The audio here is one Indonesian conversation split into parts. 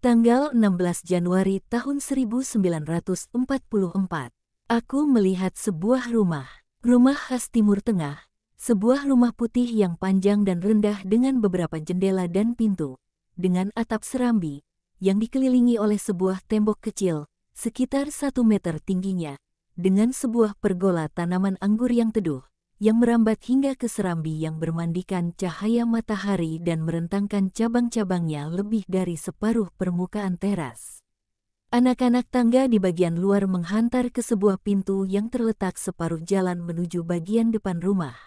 Tanggal 16 Januari tahun 1944, aku melihat sebuah rumah. Rumah khas Timur Tengah, sebuah rumah putih yang panjang dan rendah dengan beberapa jendela dan pintu, dengan atap serambi, yang dikelilingi oleh sebuah tembok kecil, sekitar 1 meter tingginya, dengan sebuah pergola tanaman anggur yang teduh, yang merambat hingga ke serambi yang bermandikan cahaya matahari dan merentangkan cabang-cabangnya lebih dari separuh permukaan teras. Anak-anak tangga di bagian luar menghantar ke sebuah pintu yang terletak separuh jalan menuju bagian depan rumah.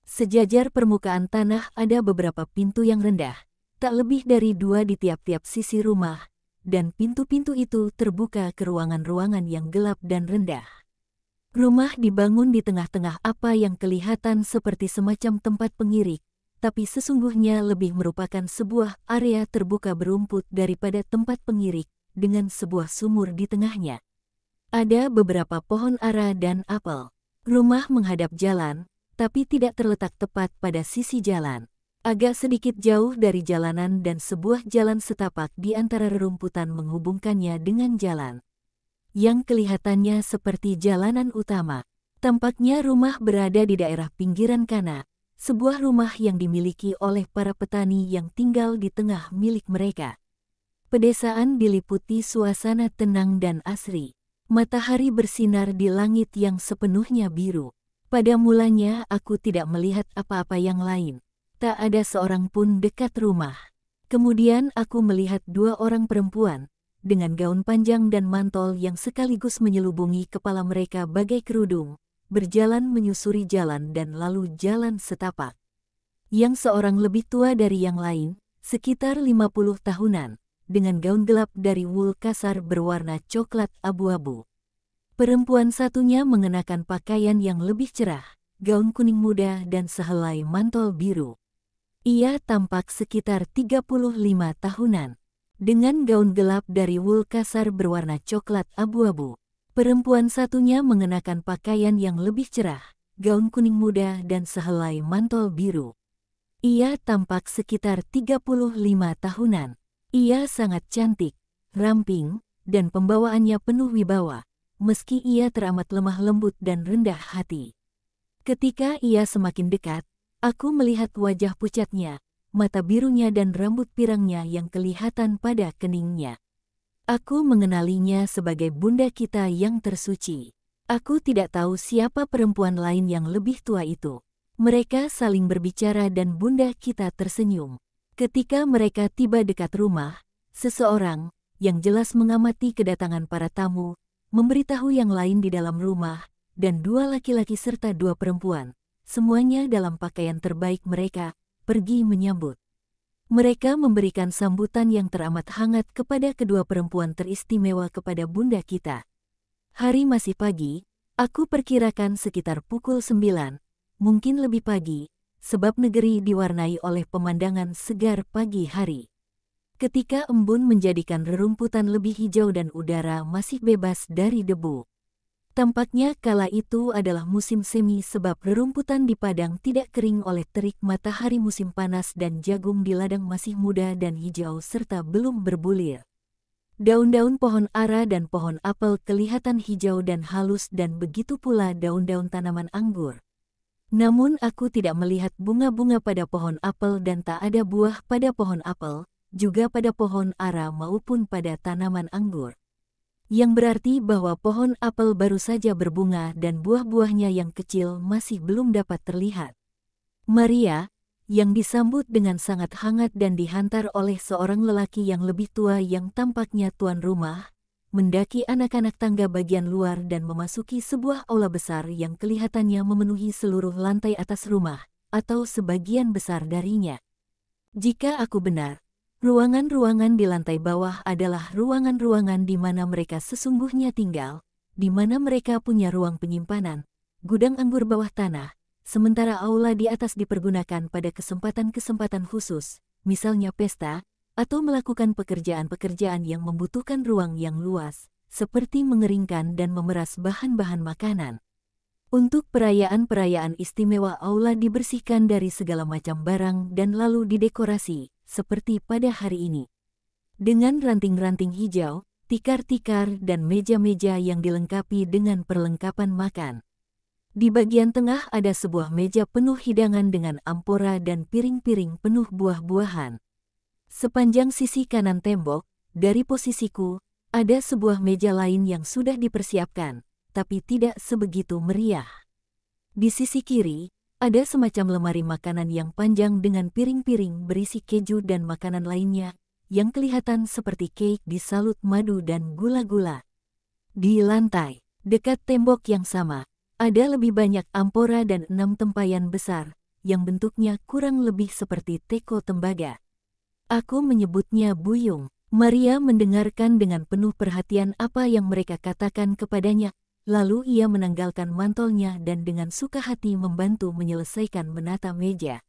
Sejajar permukaan tanah ada beberapa pintu yang rendah, tak lebih dari 2 di tiap-tiap sisi rumah, dan pintu-pintu itu terbuka ke ruangan-ruangan yang gelap dan rendah. Rumah dibangun di tengah-tengah apa yang kelihatan seperti semacam tempat pengirik, tapi sesungguhnya lebih merupakan sebuah area terbuka berumput daripada tempat pengirik, dengan sebuah sumur di tengahnya. Ada beberapa pohon ara dan apel. Rumah menghadap jalan, tapi tidak terletak tepat pada sisi jalan. Agak sedikit jauh dari jalanan dan sebuah jalan setapak di antara rerumputan menghubungkannya dengan jalan yang kelihatannya seperti jalanan utama. Tampaknya rumah berada di daerah pinggiran Kana, sebuah rumah yang dimiliki oleh para petani yang tinggal di tengah milik mereka. Pedesaan diliputi suasana tenang dan asri. Matahari bersinar di langit yang sepenuhnya biru. Pada mulanya aku tidak melihat apa-apa yang lain. Tak ada seorang pun dekat rumah. Kemudian aku melihat 2 orang perempuan, dengan gaun panjang dan mantel yang sekaligus menyelubungi kepala mereka bagai kerudung, berjalan menyusuri jalan dan lalu jalan setapak. Yang seorang lebih tua dari yang lain, sekitar 50 tahunan, dengan gaun gelap dari wul kasar berwarna coklat abu-abu. Perempuan satunya mengenakan pakaian yang lebih cerah, gaun kuning muda dan sehelai mantel biru. Ia tampak sekitar 35 tahunan. Dengan gaun gelap dari wul kasar berwarna coklat abu-abu. Perempuan satunya mengenakan pakaian yang lebih cerah, gaun kuning muda dan sehelai mantel biru. Ia tampak sekitar 35 tahunan. Ia sangat cantik, ramping, dan pembawaannya penuh wibawa, meski ia teramat lemah lembut dan rendah hati. Ketika ia semakin dekat, aku melihat wajah pucatnya, mata birunya dan rambut pirangnya yang kelihatan pada keningnya. Aku mengenalinya sebagai bunda kita yang tersuci. Aku tidak tahu siapa perempuan lain yang lebih tua itu. Mereka saling berbicara dan bunda kita tersenyum. Ketika mereka tiba dekat rumah, seseorang, yang jelas mengamati kedatangan para tamu, memberitahu yang lain di dalam rumah, dan 2 laki-laki serta 2 perempuan, semuanya dalam pakaian terbaik mereka, pergi menyambut. Mereka memberikan sambutan yang teramat hangat kepada kedua perempuan teristimewa kepada bunda kita. Hari masih pagi, aku perkirakan sekitar pukul 9, mungkin lebih pagi, sebab negeri diwarnai oleh pemandangan segar pagi hari. Ketika embun menjadikan rerumputan lebih hijau dan udara masih bebas dari debu. Tampaknya kala itu adalah musim semi sebab rerumputan di padang tidak kering oleh terik matahari musim panas dan jagung di ladang masih muda dan hijau serta belum berbulir. Daun-daun pohon ara dan pohon apel kelihatan hijau dan halus dan begitu pula daun-daun tanaman anggur. Namun aku tidak melihat bunga-bunga pada pohon apel dan tak ada buah pada pohon apel, juga pada pohon ara maupun pada tanaman anggur. Yang berarti bahwa pohon apel baru saja berbunga dan buah-buahnya yang kecil masih belum dapat terlihat. Maria, yang disambut dengan sangat hangat dan dihantar oleh seorang lelaki yang lebih tua yang tampaknya tuan rumah, mendaki anak-anak tangga bagian luar dan memasuki sebuah aula besar yang kelihatannya memenuhi seluruh lantai atas rumah, atau sebagian besar darinya. Jika aku benar, ruangan-ruangan di lantai bawah adalah ruangan-ruangan di mana mereka sesungguhnya tinggal, di mana mereka punya ruang penyimpanan, gudang anggur bawah tanah, sementara aula di atas dipergunakan pada kesempatan-kesempatan khusus, misalnya pesta, atau melakukan pekerjaan-pekerjaan yang membutuhkan ruang yang luas, seperti mengeringkan dan memeras bahan-bahan makanan. Untuk perayaan-perayaan istimewa aula dibersihkan dari segala macam barang dan lalu didekorasi, seperti pada hari ini. dengan ranting-ranting hijau, tikar-tikar dan meja-meja yang dilengkapi dengan perlengkapan makan. Di bagian tengah ada sebuah meja penuh hidangan dengan ampora dan piring-piring penuh buah-buahan. Sepanjang sisi kanan tembok, dari posisiku, ada sebuah meja lain yang sudah dipersiapkan, tapi tidak sebegitu meriah. Di sisi kiri, ada semacam lemari makanan yang panjang dengan piring-piring berisi keju dan makanan lainnya, yang kelihatan seperti keik disalut madu dan gula-gula. Di lantai, dekat tembok yang sama, ada lebih banyak ampora dan 6 tempayan besar, yang bentuknya kurang lebih seperti teko tembaga. Aku menyebutnya buyung. Maria mendengarkan dengan penuh perhatian apa yang mereka katakan kepadanya, lalu ia menanggalkan mantolnya dan dengan suka hati membantu menyelesaikan menata meja.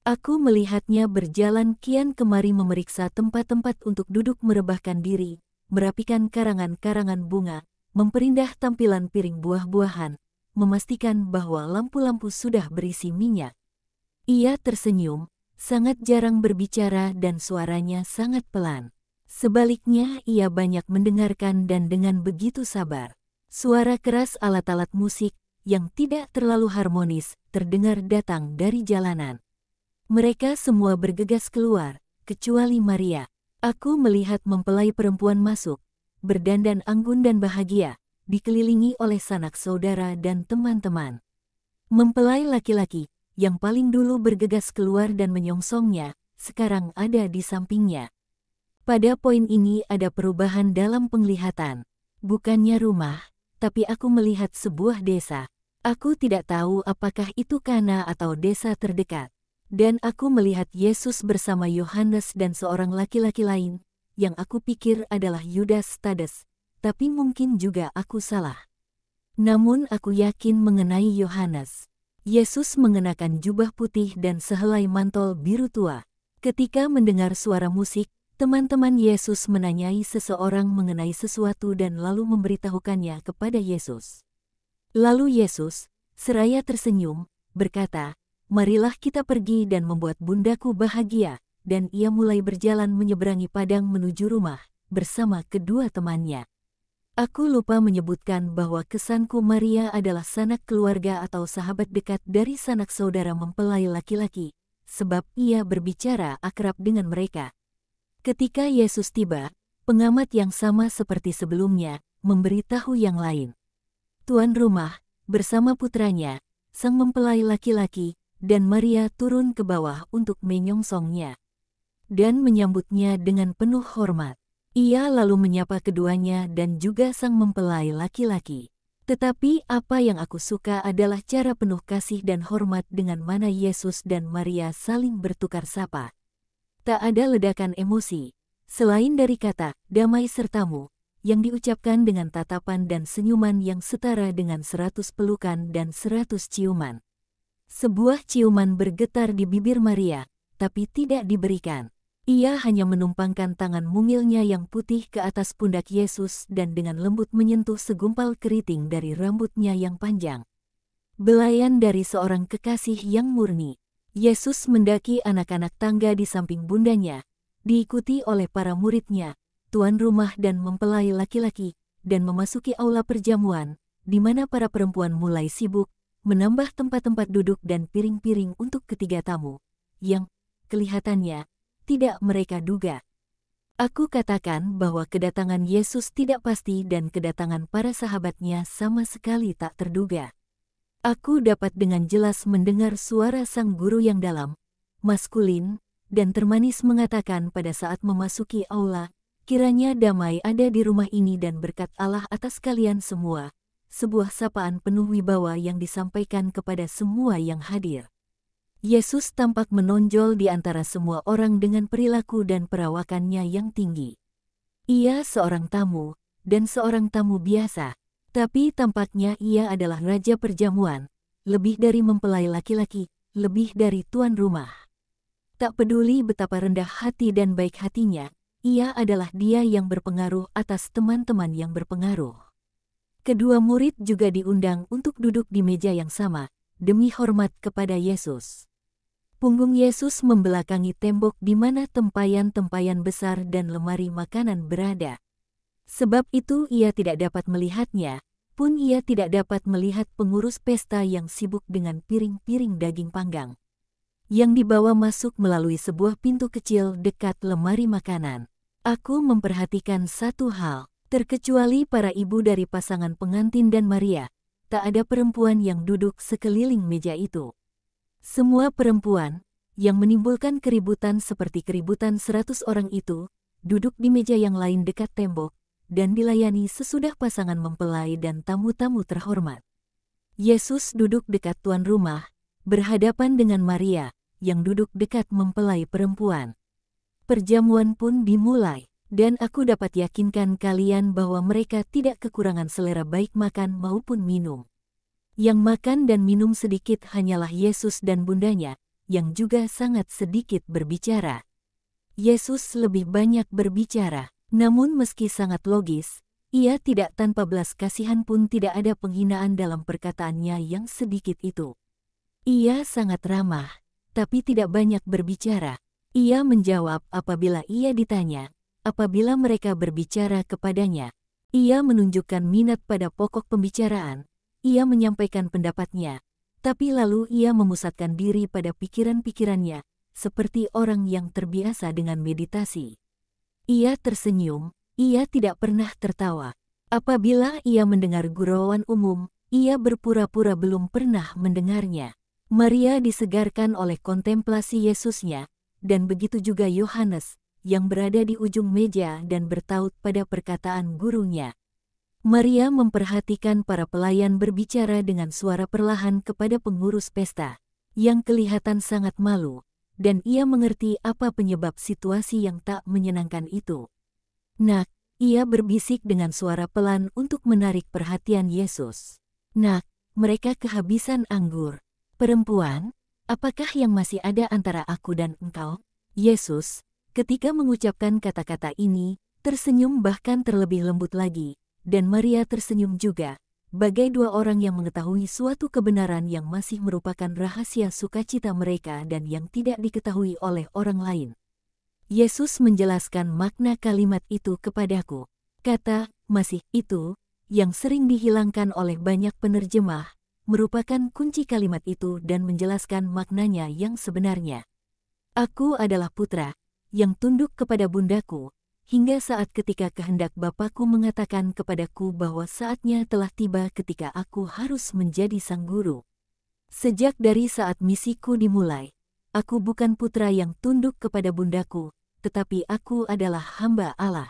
Aku melihatnya berjalan kian kemari memeriksa tempat-tempat untuk duduk merebahkan diri, merapikan karangan-karangan bunga, memperindah tampilan piring buah-buahan, memastikan bahwa lampu-lampu sudah berisi minyak. Ia tersenyum, sangat jarang berbicara dan suaranya sangat pelan. Sebaliknya ia banyak mendengarkan dan dengan begitu sabar. Suara keras alat-alat musik yang tidak terlalu harmonis terdengar datang dari jalanan. Mereka semua bergegas keluar, kecuali Maria. Aku melihat mempelai perempuan masuk, berdandan anggun dan bahagia, dikelilingi oleh sanak saudara dan teman-teman. Mempelai laki-laki, yang paling dulu bergegas keluar dan menyongsongnya, sekarang ada di sampingnya. Pada poin ini ada perubahan dalam penglihatan. Bukannya rumah, tapi aku melihat sebuah desa. Aku tidak tahu apakah itu Kana atau desa terdekat. Dan aku melihat Yesus bersama Yohanes dan seorang laki-laki lain, yang aku pikir adalah Yudas Tades. Tapi mungkin juga aku salah. Namun aku yakin mengenai Yohanes. Yesus mengenakan jubah putih dan sehelai mantol biru tua. Ketika mendengar suara musik, teman-teman Yesus menanyai seseorang mengenai sesuatu dan lalu memberitahukannya kepada Yesus. Lalu Yesus, seraya tersenyum, berkata, "Marilah kita pergi dan membuat bundaku bahagia." Dan ia mulai berjalan menyeberangi padang menuju rumah, bersama kedua temannya. Aku lupa menyebutkan bahwa kesanku Maria adalah sanak keluarga atau sahabat dekat dari sanak saudara mempelai laki-laki, sebab ia berbicara akrab dengan mereka. Ketika Yesus tiba, pengamat yang sama seperti sebelumnya, memberitahu yang lain. Tuan rumah, bersama putranya, sang mempelai laki-laki, dan Maria turun ke bawah untuk menyongsongnya. Dan menyambutnya dengan penuh hormat. Ia lalu menyapa keduanya dan juga sang mempelai laki-laki. Tetapi apa yang aku suka adalah cara penuh kasih dan hormat dengan mana Yesus dan Maria saling bertukar sapa. Tak ada ledakan emosi, selain dari kata, "damai sertamu," yang diucapkan dengan tatapan dan senyuman yang setara dengan 100 pelukan dan 100 ciuman. Sebuah ciuman bergetar di bibir Maria, tapi tidak diberikan. Ia hanya menumpangkan tangan mungilnya yang putih ke atas pundak Yesus dan dengan lembut menyentuh segumpal keriting dari rambutnya yang panjang. Belayan dari seorang kekasih yang murni. Yesus mendaki anak-anak tangga di samping bundanya, diikuti oleh para muridnya, tuan rumah dan mempelai laki-laki, dan memasuki aula perjamuan, di mana para perempuan mulai sibuk, menambah tempat-tempat duduk dan piring-piring untuk ketiga tamu, yang, kelihatannya, tidak mereka duga. Aku katakan bahwa kedatangan Yesus tidak pasti dan kedatangan para sahabatnya sama sekali tak terduga. Aku dapat dengan jelas mendengar suara sang guru yang dalam, maskulin, dan termanis mengatakan pada saat memasuki aula, "Kiranya damai ada di rumah ini dan berkat Allah atas kalian semua." Sebuah sapaan penuh wibawa yang disampaikan kepada semua yang hadir. Yesus tampak menonjol di antara semua orang dengan perilaku dan perawakannya yang tinggi. Ia seorang tamu, dan seorang tamu biasa, tapi tampaknya ia adalah raja perjamuan, lebih dari mempelai laki-laki, lebih dari tuan rumah. Tak peduli betapa rendah hati dan baik hatinya, ia adalah dia yang berpengaruh atas teman-teman yang berpengaruh. Kedua murid juga diundang untuk duduk di meja yang sama, demi hormat kepada Yesus. Punggung Yesus membelakangi tembok di mana tempayan-tempayan besar dan lemari makanan berada. Sebab itu ia tidak dapat melihatnya, pun ia tidak dapat melihat pengurus pesta yang sibuk dengan piring-piring daging panggang yang dibawa masuk melalui sebuah pintu kecil dekat lemari makanan. Aku memperhatikan satu hal, terkecuali para ibu dari pasangan pengantin dan Maria, tak ada perempuan yang duduk sekeliling meja itu. Semua perempuan, yang menimbulkan keributan seperti keributan 100 orang itu, duduk di meja yang lain dekat tembok, dan dilayani sesudah pasangan mempelai dan tamu-tamu terhormat. Yesus duduk dekat tuan rumah, berhadapan dengan Maria, yang duduk dekat mempelai perempuan. Perjamuan pun dimulai, dan aku dapat yakinkan kalian bahwa mereka tidak kekurangan selera baik makan maupun minum. Yang makan dan minum sedikit hanyalah Yesus dan bundanya, yang juga sangat sedikit berbicara. Yesus lebih banyak berbicara, namun meski sangat logis, ia tidak tanpa belas kasihan pun tidak ada penghinaan dalam perkataannya yang sedikit itu. Ia sangat ramah, tapi tidak banyak berbicara. Ia menjawab apabila ia ditanya, apabila mereka berbicara kepadanya. Ia menunjukkan minat pada pokok pembicaraan, ia menyampaikan pendapatnya, tapi lalu ia memusatkan diri pada pikiran-pikirannya, seperti orang yang terbiasa dengan meditasi. Ia tersenyum, ia tidak pernah tertawa. Apabila ia mendengar gurauan umum, ia berpura-pura belum pernah mendengarnya. Maria disegarkan oleh kontemplasi Yesusnya, dan begitu juga Yohanes, yang berada di ujung meja dan bertaut pada perkataan gurunya. Maria memperhatikan para pelayan berbicara dengan suara perlahan kepada pengurus pesta, yang kelihatan sangat malu, dan ia mengerti apa penyebab situasi yang tak menyenangkan itu. "Nak," ia berbisik dengan suara pelan untuk menarik perhatian Yesus. "Nak, mereka kehabisan anggur. Perempuan, apakah yang masih ada antara aku dan engkau?" Yesus, ketika mengucapkan kata-kata ini, tersenyum bahkan terlebih lembut lagi, dan Maria tersenyum juga, bagai dua orang yang mengetahui suatu kebenaran yang masih merupakan rahasia sukacita mereka dan yang tidak diketahui oleh orang lain. Yesus menjelaskan makna kalimat itu kepadaku. Kata "masih" itu, yang sering dihilangkan oleh banyak penerjemah, merupakan kunci kalimat itu dan menjelaskan maknanya yang sebenarnya. Aku adalah putra, yang tunduk kepada bundaku, hingga saat ketika kehendak Bapakku mengatakan kepadaku bahwa saatnya telah tiba ketika aku harus menjadi sang guru. Sejak dari saat misiku dimulai, aku bukan putra yang tunduk kepada bundaku, tetapi aku adalah hamba Allah.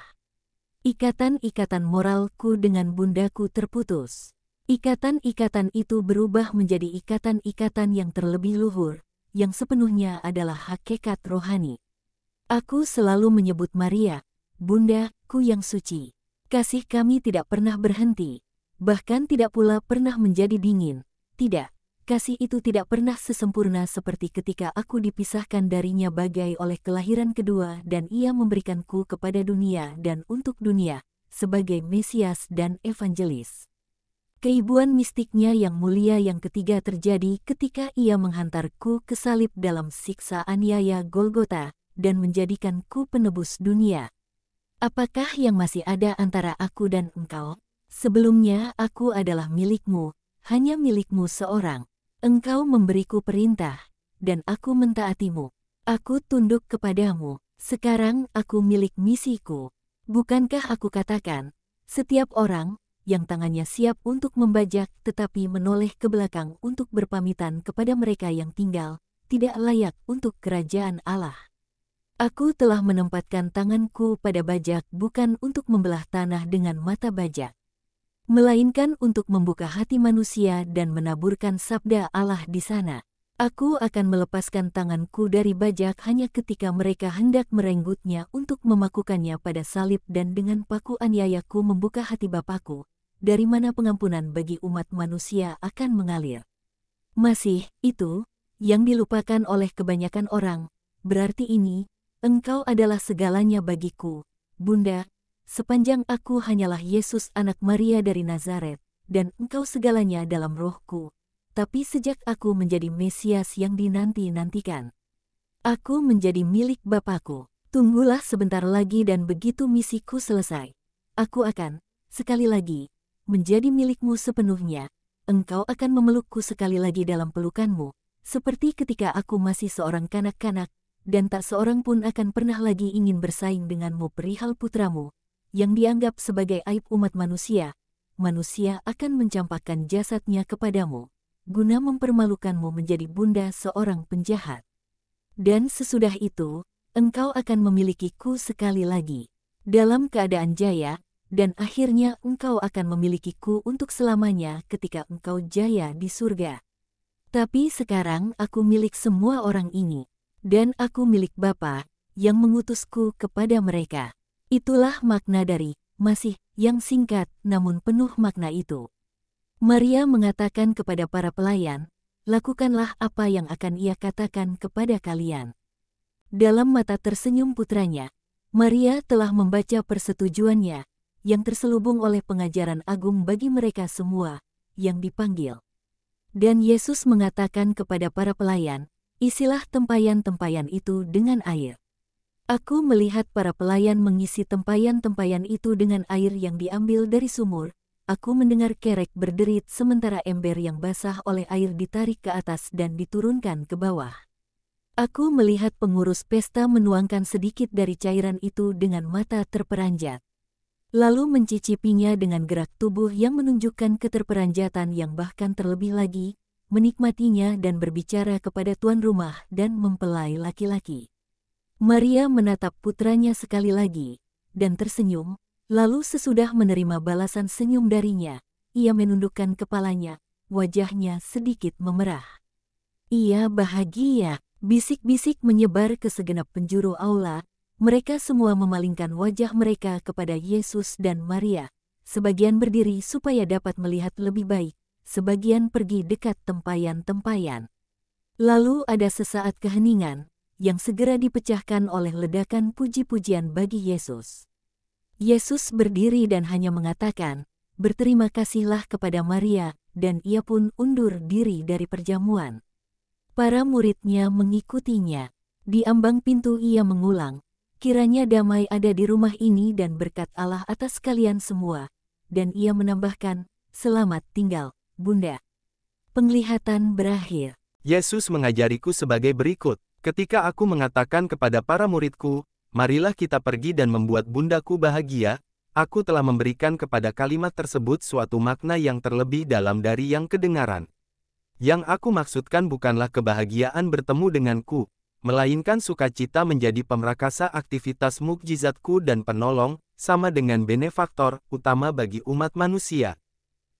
Ikatan-ikatan moralku dengan bundaku terputus. Ikatan-ikatan itu berubah menjadi ikatan-ikatan yang terlebih luhur, yang sepenuhnya adalah hakikat rohani. Aku selalu menyebut Maria, bundaku yang suci. Kasih kami tidak pernah berhenti, bahkan tidak pula pernah menjadi dingin. Tidak, kasih itu tidak pernah sesempurna seperti ketika aku dipisahkan darinya bagai oleh kelahiran kedua dan ia memberikanku kepada dunia dan untuk dunia, sebagai Mesias dan Evangelis. Keibuan mistiknya yang mulia yang ketiga terjadi ketika ia menghantarku ke salib dalam siksa aniaya Golgota dan menjadikanku penebus dunia. Apakah yang masih ada antara aku dan engkau? Sebelumnya aku adalah milikmu, hanya milikmu seorang. Engkau memberiku perintah, dan aku mentaatimu. Aku tunduk kepadamu. Sekarang aku milik misiku. Bukankah aku katakan, setiap orang yang tangannya siap untuk membajak tetapi menoleh ke belakang untuk berpamitan kepada mereka yang tinggal, tidak layak untuk kerajaan Allah. Aku telah menempatkan tanganku pada bajak bukan untuk membelah tanah dengan mata bajak, melainkan untuk membuka hati manusia dan menaburkan sabda Allah di sana. Aku akan melepaskan tanganku dari bajak hanya ketika mereka hendak merenggutnya untuk memakukannya pada salib dan dengan paku aniayaku membuka hati Bapakku, dari mana pengampunan bagi umat manusia akan mengalir. Masih, itu, yang dilupakan oleh kebanyakan orang, berarti ini, engkau adalah segalanya bagiku, Bunda, sepanjang aku hanyalah Yesus anak Maria dari Nazaret, dan engkau segalanya dalam rohku. Tapi sejak aku menjadi Mesias yang dinanti-nantikan, Aku menjadi milik Bapakku. Tunggulah sebentar lagi dan begitu misiku selesai, aku akan, sekali lagi, menjadi milikmu sepenuhnya. Engkau akan memelukku sekali lagi dalam pelukanmu, seperti ketika aku masih seorang kanak-kanak, dan tak seorang pun akan pernah lagi ingin bersaing denganmu perihal putramu, yang dianggap sebagai aib umat manusia. Manusia akan mencampakkan jasadnya kepadamu, guna mempermalukanmu menjadi bunda seorang penjahat. Dan sesudah itu, engkau akan memilikiku sekali lagi, dalam keadaan jaya, dan akhirnya engkau akan memilikiku untuk selamanya ketika engkau jaya di surga. Tapi sekarang aku milik semua orang ini, dan aku milik Bapa yang mengutusku kepada mereka. Itulah makna dari Masih yang singkat namun penuh makna itu. Maria mengatakan kepada para pelayan, "Lakukanlah apa yang akan ia katakan kepada kalian." Dalam mata tersenyum putranya, Maria telah membaca persetujuannya, yang terselubung oleh pengajaran agung bagi mereka semua, yang dipanggil. Dan Yesus mengatakan kepada para pelayan, "Isilah tempayan-tempayan itu dengan air." Aku melihat para pelayan mengisi tempayan-tempayan itu dengan air yang diambil dari sumur. Aku mendengar kerek berderit sementara ember yang basah oleh air ditarik ke atas dan diturunkan ke bawah. Aku melihat pengurus pesta menuangkan sedikit dari cairan itu dengan mata terperanjat, lalu mencicipinya dengan gerak tubuh yang menunjukkan keterperanjatan yang bahkan terlebih lagi, menikmatinya dan berbicara kepada tuan rumah dan mempelai laki-laki. Maria menatap putranya sekali lagi, dan tersenyum, lalu sesudah menerima balasan senyum darinya, ia menundukkan kepalanya, wajahnya sedikit memerah. Ia bahagia. Bisik-bisik menyebar ke segenap penjuru aula, mereka semua memalingkan wajah mereka kepada Yesus dan Maria, sebagian berdiri supaya dapat melihat lebih baik, sebagian pergi dekat tempayan-tempayan. Lalu ada sesaat keheningan, yang segera dipecahkan oleh ledakan puji-pujian bagi Yesus. Yesus berdiri dan hanya mengatakan, "Berterima kasihlah kepada Maria," dan ia pun undur diri dari perjamuan. Para muridnya mengikutinya. Di ambang pintu ia mengulang, "Kiranya damai ada di rumah ini dan berkat Allah atas kalian semua." Dan ia menambahkan, "Selamat tinggal, Bunda." Penglihatan berakhir. Yesus mengajariku sebagai berikut. Ketika aku mengatakan kepada para muridku, "Marilah kita pergi dan membuat bundaku bahagia," aku telah memberikan kepada kalimat tersebut suatu makna yang terlebih dalam dari yang kedengaran. Yang aku maksudkan bukanlah kebahagiaan bertemu denganku, melainkan sukacita menjadi pemrakasa aktivitas mukjizatku dan penolong, sama dengan benefaktor utama bagi umat manusia.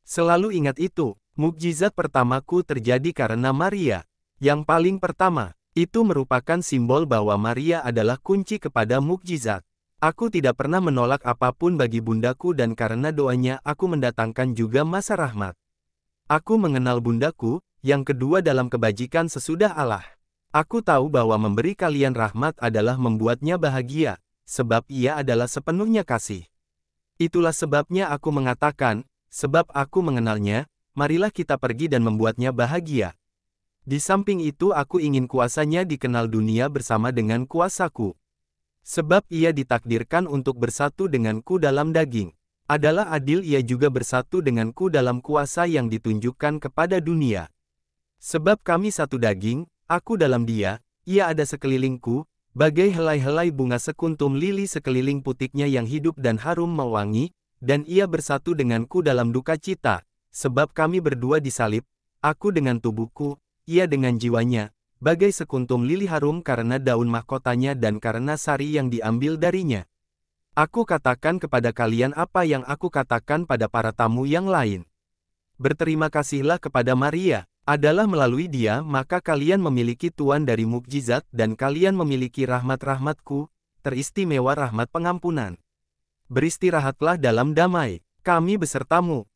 Selalu ingat itu, mukjizat pertamaku terjadi karena Maria. Yang paling pertama, itu merupakan simbol bahwa Maria adalah kunci kepada mukjizat. Aku tidak pernah menolak apapun bagi bundaku dan karena doanya aku mendatangkan juga masa rahmat. Aku mengenal bundaku, yang kedua dalam kebajikan sesudah Allah. Aku tahu bahwa memberi kalian rahmat adalah membuatnya bahagia, sebab ia adalah sepenuhnya kasih. Itulah sebabnya aku mengatakan, sebab aku mengenalnya, marilah kita pergi dan membuatnya bahagia. Di samping itu aku ingin kuasanya dikenal dunia bersama dengan kuasaku. Sebab ia ditakdirkan untuk bersatu denganku dalam daging. Adalah adil ia juga bersatu denganku dalam kuasa yang ditunjukkan kepada dunia. Sebab kami satu daging, aku dalam dia, ia ada sekelilingku, bagai helai-helai bunga sekuntum lili sekeliling putiknya yang hidup dan harum mewangi, dan ia bersatu denganku dalam duka cita, sebab kami berdua disalib, aku dengan tubuhku, ia dengan jiwanya, bagai sekuntum lili harum karena daun mahkotanya dan karena sari yang diambil darinya. Aku katakan kepada kalian apa yang aku katakan pada para tamu yang lain. Berterima kasihlah kepada Maria. Adalah melalui dia maka kalian memiliki tuan dari mukjizat dan kalian memiliki rahmat-rahmatku, teristimewa rahmat pengampunan. Beristirahatlah dalam damai, kami besertamu.